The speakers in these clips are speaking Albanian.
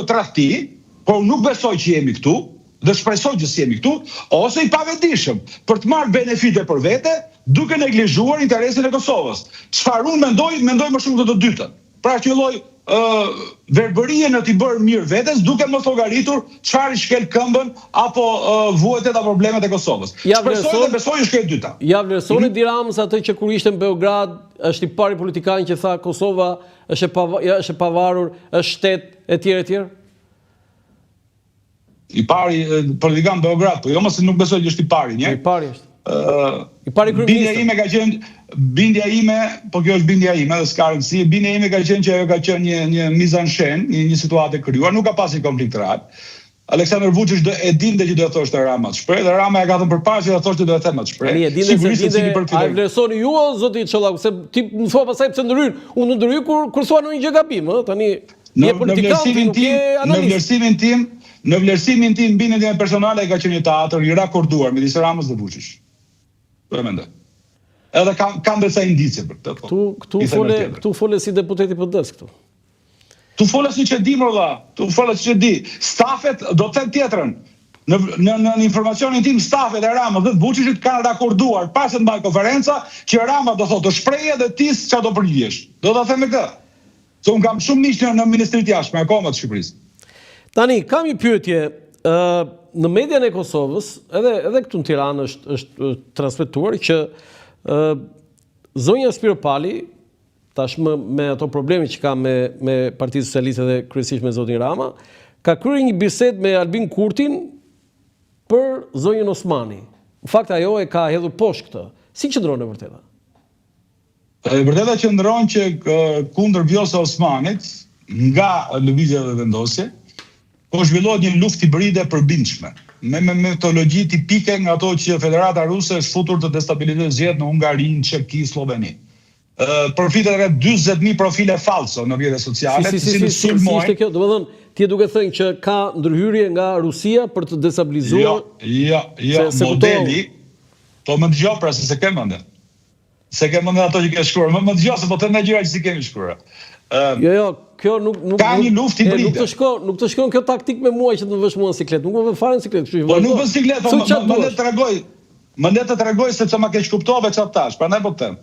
tradhti, por nuk besoj që jemi këtu, dhe shpresoj që jemi këtu, ose i pavetishëm për të marrë benefite për vete, duke neglizhuar interesin e Kosovës. Çfarë unë mendoj më shumë të dytën. Pra që lloj verbërie në t'i bërë mirë vetes, duke mos llogaritur çfarë i shkel këmbën apo vuajtet apo problemet e Kosovës. Shpresoj dhe besoj është kjo e dyta. Ja vlerësoni Edi Ramës atë që kur ishte në Beograd, është i pari politikan që tha Kosova është e pavarur, është shtet etj. I pari politikan Beograd, po jo mos nuk besoj që është i pari, një. I pari është. I pari kryeministër. Bindja ime, po kjo është bindja ime dhe s'ka rëndësi, bindja ime ka qenë që ajo ka qenë një mizansen, një situatë e krijuar, nuk ka pasi konflikt real. Aleksandar Vučić e dinte që do të thoshte Rama të shpreh, dhe Rama e ka thënë përpara që do të thoshte do të them të shpreh. A vlerësoni ju o zoti Çollaku, se ti më thua pastaj pse ndryr, unë ndryr kur thua ndonjë gjë gabim, ë, tani je politikan, nuk je analist. Në vlerësimin tim bindja personale ka qenë një teatr i rakorduar midis Ramës dhe Vučić. Po e mendoj. Edhe kam disa indicie për këtë. Këtu fole si deputeti PD-s këtu. Tu fole si që di, Stafet do të them tjetrën. Në informacionin tim, stafet e Ramës dhe Vučićit kanë rakorduar pas se të mbajë konferenca që Rama do thotë të shprehje dhe ti çfarë do përgjigjesh. Do ta them me këtë. Se unë kam shumë miq në Ministrinë e Jashtme akoma të Shqipërisë. Tani kam një pyetje. Në median e Kosovës, edhe këtu në Tiranë është transmetuar që zonja Spiro Pali, tashmë me ato probleme që ka me Partinë Socialiste dhe kryesisht me zotin Rama, ka kryer një bisedë me Albin Kurtin për zonjën Osmani. Në fakt ajo e ka hedhur poshtë këtë. Si qëndron e vërteta? E vërteta qëndron që kundër Vjosa Osmanit, nga lëvizja dhe vendosje, po zhvillohet një luftë hibride përbindshme, me metodologji tipike nga ato që Federata Ruse është futur të destabilizojë zgjedhjet në Hungari, Çeki, Sloveni. Përfitet nga 40.000 profile falso në rrjetet sociale, të cilët sulmojnë. Kjo, domethënë, ti duke thënë që ka ndërhyrje nga Rusia për të destabilizuar. Jo, modeli. Po më dëgjoj pra se ke mendë. Se ke mendë ato që ke shkruar, më dëgjoj se po të ndaj gjëra që si kemi shkruar. Jo, kjo nuk ka një luftë hibride. Nuk të shkon kjo taktik me mua që të vësh mua në siklet. Nuk më vën fare në siklet, kështu që. Po nuk vën siklet, më le të tregoj sepse ma keq kuptove çfarë thash, prandaj po të them.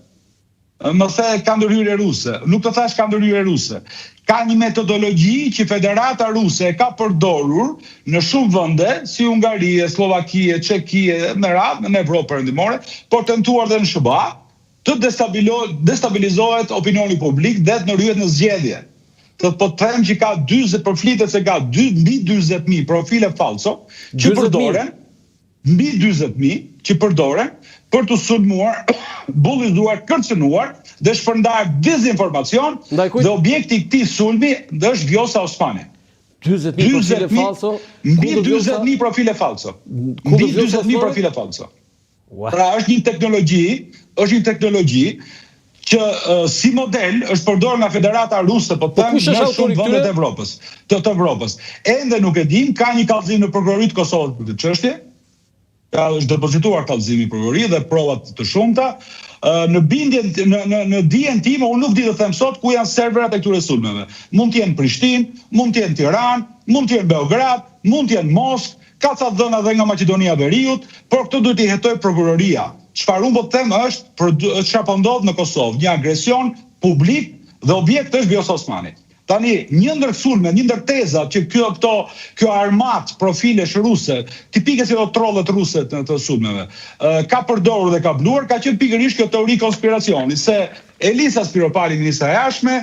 Më the ka ndërhyrje ruse. Nuk të thash ka ndërhyrje ruse. Ka një metodologji që Federata Ruse e ka përdorur në shumë vende, si Hungari, Slovakia, Çekia, në radhë në Evropë perëndimore, por tentuar dhe në SBA, të destabilizohet opinioni publik dhe të ndërhyjet në zgjedhje. Po të them që ka 40, përflitet se ka mbi 40.000 profile falso që përdoren, mbi 40.000 që përdoren për të sulmuar, bullizuar, kërcënuar dhe shpërndar dezinformacion dhe objekti i këtij sulmi është Vjosa Osmani. 40.000 profile falso? Mbi 40.000 profile falso. Mbi 40.000 profile falso. Pra është një teknologji që si model është përdorur nga Federata Ruse, po them në shumë vende të Evropës. Ende nuk e dim, ka një kallëzim në prokurorinë e Kosovës për këtë çështje. Ka është depozituar kallëzimi i prokurorisë dhe provat të shumta. Në dijen time unë nuk di të them sot ku janë serverat e këtyre sulmeve. Mund të jenë Prishtinë, mund të jenë Tiranë, mund të jenë Beograd, mund të jenë Moskë, ka ca dhëna dhe nga Maqedonia e Veriut, por këtë duhet i hetojë prokuroria. Çfarë unë po të them është çfarë po ndodh në Kosovë, një agresion publik dhe objekt është Vjosa Osmani. Tani, një ndër sulme, një ndër teza që kjo armat profilesh ruse, tipike si do trollet ruse të sulmeve, ka përdorur dhe ka bluar, ka qenë pikërisht kjo teori konspiracioni, se Elisa Spiro Pali, ministra e jashtme,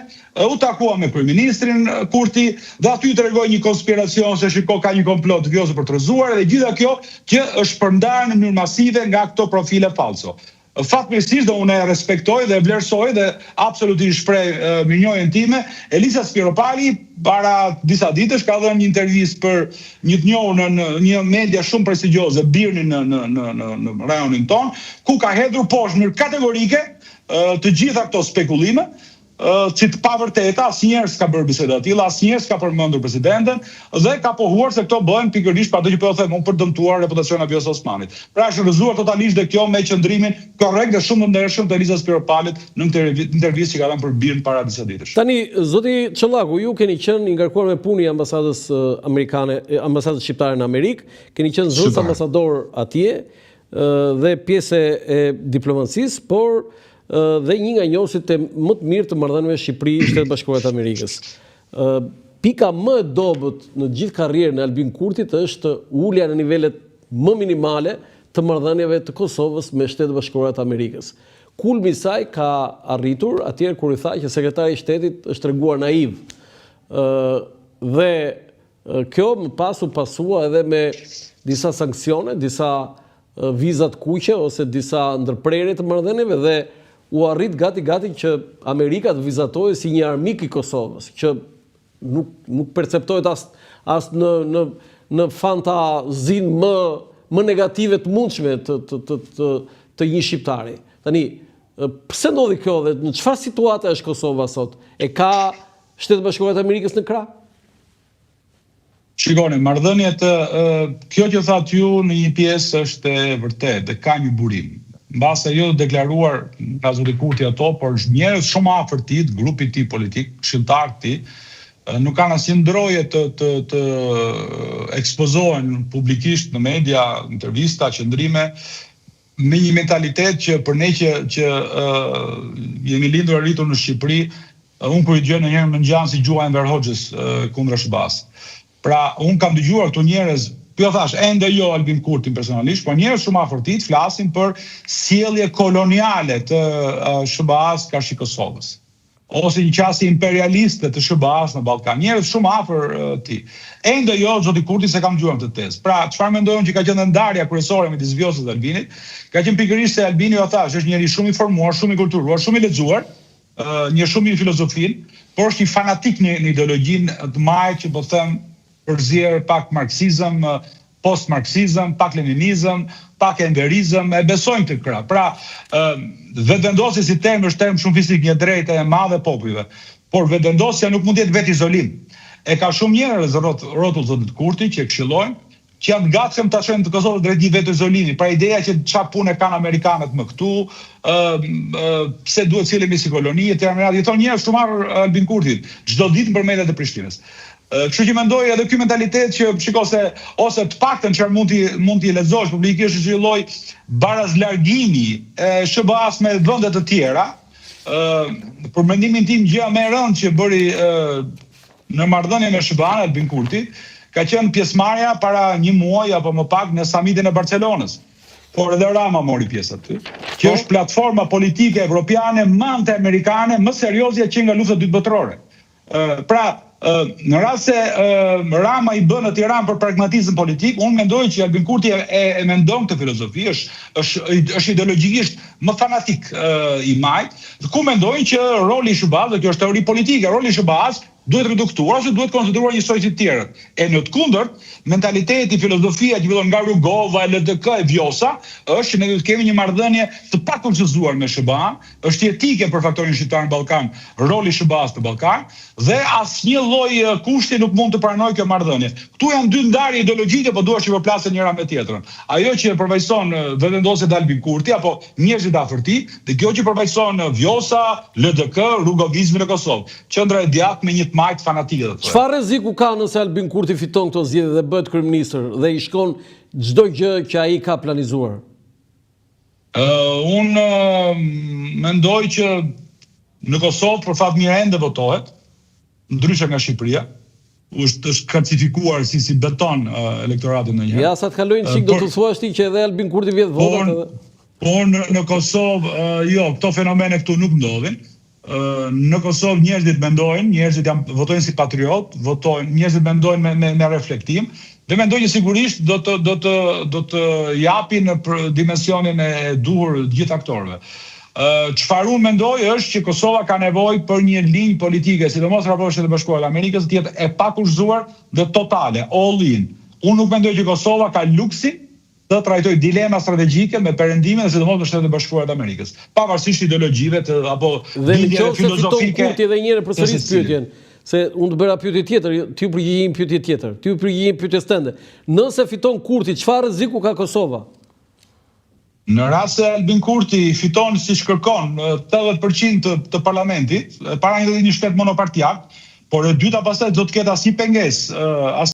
u takua me kryeministrin Kurti dhe aty tregoi një konspiracion se shiko ka një komplot Vjosë për të rrëzuar dhe gjitha kjo që është përndarë në mënyrë masive nga këto profile falso. Fatmirësisht dhe unë e respektoj dhe e vlerësoj dhe absolutisht shpreh mirënjohjen time, Elisa Spiro Pali para disa ditësh ka dhënë një intervistë për një të njohur në një media shumë prestigjioze, Birni në rajonin ton, ku ka hedhur poshtë në kategorike të gjitha këto spekulime që të pavërteta, asnjëherë s'ka bërë biseda të tilla, asnjëherë s'ka përmendur presidenten dhe ka pohuar se këto bëhen pikërisht për ato që po them unë për dëmtuar reputacionin e Vjosa Osmanit. Pra është rrëzuar totalisht dhe kjo me qëndrimin korrekt dhe shumë të ndershëm të Elizës Spiropalit në këtë intervistë që ka dhënë për BIR para disa ditësh. Tani, zoti Çollaku, ju keni qenë i ngarkuar me punë i ambasadës amerikane, ambasadës shqiptare në Amerikë, keni qenë zëvendës ambasador atje dhe pjesë e diplomacisë, por dhe një nga njohësit e më të mirë të marrëdhënieve Shqipëri-Shtetet Bashkuara të Amerikës. Pika më e dobët në gjithë karrierën e Albin Kurtit është ulja në nivelet më minimale të marrëdhënieve të Kosovës me Shtetet Bashkuara të Amerikës. Kulmi i saj ka arritur atëherë kur i tha që sekretari i shtetit është treguar naiv. Dhe kjo më pas u pasua edhe me disa sanksione, disa vizat kuqe ose disa ndërprerje të marrëdhënieve dhe u arrit gati që Amerika të vizatohej si një armik i Kosovës, që nuk perceptohet as në fantazinë më negative të mundshme të një shqiptari. Tani, pse ndodhi kjo dhe në çfarë situate është Kosova sot? E ka Shtetet Bashkuara të Amerikës në krah? Shikoni, marrëdhëniet, kjo që thatë ju në një pjesë është e vërtetë dhe ka një burim. Mbase jo të deklaruar nga zoti Kurti ato, por njerëz shumë afër tij, grupi i tij politik, këshilltar të tij, nuk kanë asnjë ndroje të ekspozohen publikisht në media, intervista, qëndrime, me një mentalitet që për ne që jemi lindur e rritur në Shqipëri, unë kur i gjë në njerë më ngjan si gjuha e Enver Hoxhës kundra SBA-s. Pra, unë kam dëgjuar këtu njerëz, jo thash, ende jo Albin Kurtin personalisht, por njerëz shumë afër tij flasin për sjellje koloniale të SBA-s karshi Kosovës, ose një qasje imperialiste të SBA-s në Ballkan. Njerëz shumë afër tij. Ende jo zoti Kurti se kam dëgjuar këtë tezë. Pra, çfarë mendojnë që ka qenë ndarja kryesore midis Vjosës dhe Albinit? Ka qenë pikërisht se Albini, jo thash, është njeri shumë i formuar, shumë i kulturuar, shumë i lexuar, një shumë i filozofin, por është një fanatik në ideologjinë të majtë që po them përzier pak marksizëm, post-marksizëm, pak leninizëm, pak enverizëm, e besojnë të krah. Pra, vetëvendosja si term është term shumë fizik, një drejtë e madhe e popujve, por vetëvendosja nuk mund të jetë vetë izolim. E ka shumë njerëz rrotull zotit Kurti që e këshillojnë, që janë gatshëm ta çojnë të Kosovën drejt një vetë izolimi. Pra ideja që çfarë punë kanë amerikanët më këtu, pse duhet cilemi si koloni, i thonë njerëz shumë afër Albin Kurtit, çdo ditë për mediat e Prishtinës. Kështu që mendoj edhe ky mentalitet që shiko se ose të paktën çfarë mund t'i lexosh publikisht është një lloj barazlargimi e SBA-s me vende të tjera. Për mendimin tim gjëja më e rëndë që bëri në marrëdhënie me SBA-n Albin Kurti ka qenë pjesëmarrja para një muaji apo më pak në samitin e Barcelonës. Por edhe Rama mori pjesë aty. Që është platforma politike evropiane më anti-amerikane, më serioze që nga lufta e dytë botërore. Pra, në rast se Rama i bën në Tiranë për pragmatizëm politik, unë mendoj që Albin Kurti e mendon këtë filozofi, është ideologjikisht më fanatik i majt, dhe ku mendojnë që roli i SBA-s, dhe kjo është teori politike, roli i SBA-s duhet reduktuar ose duhet konsideruar njësoj si të tjerët. E në të kundërt, mentaliteti, filozofia që villon nga Rugova, LDK e Vjosa, është që ne duhet kemi një marrëdhënie të pakonsensuar me SBA-n, është jetike për faktorin shqiptar në Ballkan, roli i SBA-s në Ballkan, dhe asnjë lloj kushti nuk mund të pranojë kjo marrëdhënie. Ktu janë dy ndarje ideologjike, po duhet të përplasen njëra me tjetrën. Ajo që përvajson vetëvendosjet e Albin Kurti apo njerëzit afër tij, dhe kjo që përvajson Vjosa, LDK, rrugovizmin në Kosovë. Qendra e djathtë me një të majt fanatike. Çfarë rreziku ka nëse Albin Kurti fiton këto zgjedhje dhe bëhet kryeminist dhe i shkon çdo gjë që ai ka planizuar? Unë mendoj që në Kosovë për fat mirë ende votohet, ndryshe nga Shqipëria, është kalcifikuar si beton elektoratin ndonjëherë. Ja, sa të kalojnë çik do të thuash ti që edhe Albin Kurti vjet votat edhe. Por në Kosovë, jo, këto fenomene këtu nuk ndodhin. Në Kosovë njerëzit mendojnë, njerëzit votojnë si patriot, njerëzit mendojnë me reflektim, dhe mendojnë që sigurisht do të japin në dimensionin e duhur gjithë aktorëve. Çfarë unë mendoj është që Kosova ka nevojë për një linjë politike, sidomos raportet e Shtetit Bashkuar të Amerikës, të jetë e pakushzuar dhe totale, all in. Unë nuk mendoj që Kosova ka luksin të trajtoj dilema strategjike me perëndimin dhe sidomos me Shtetet e Bashkuara të Amerikës, pavarësisht ideologjive apo bindjeve filozofike. Dhe edhe një herë përsëris pyetjen, se unë të bëra pyetje tjetër, ty përgjigjim pyetje tjetër, ty përgjigjim pyetjes tënde. Nëse fiton Kurti, çfarë rreziku ka Kosova? Në rast se Albin Kurti fiton siç kërkon 80% të parlamentit, para një shtet monopartiak, por e dyta pastaj do të ketë asnjë pengesë,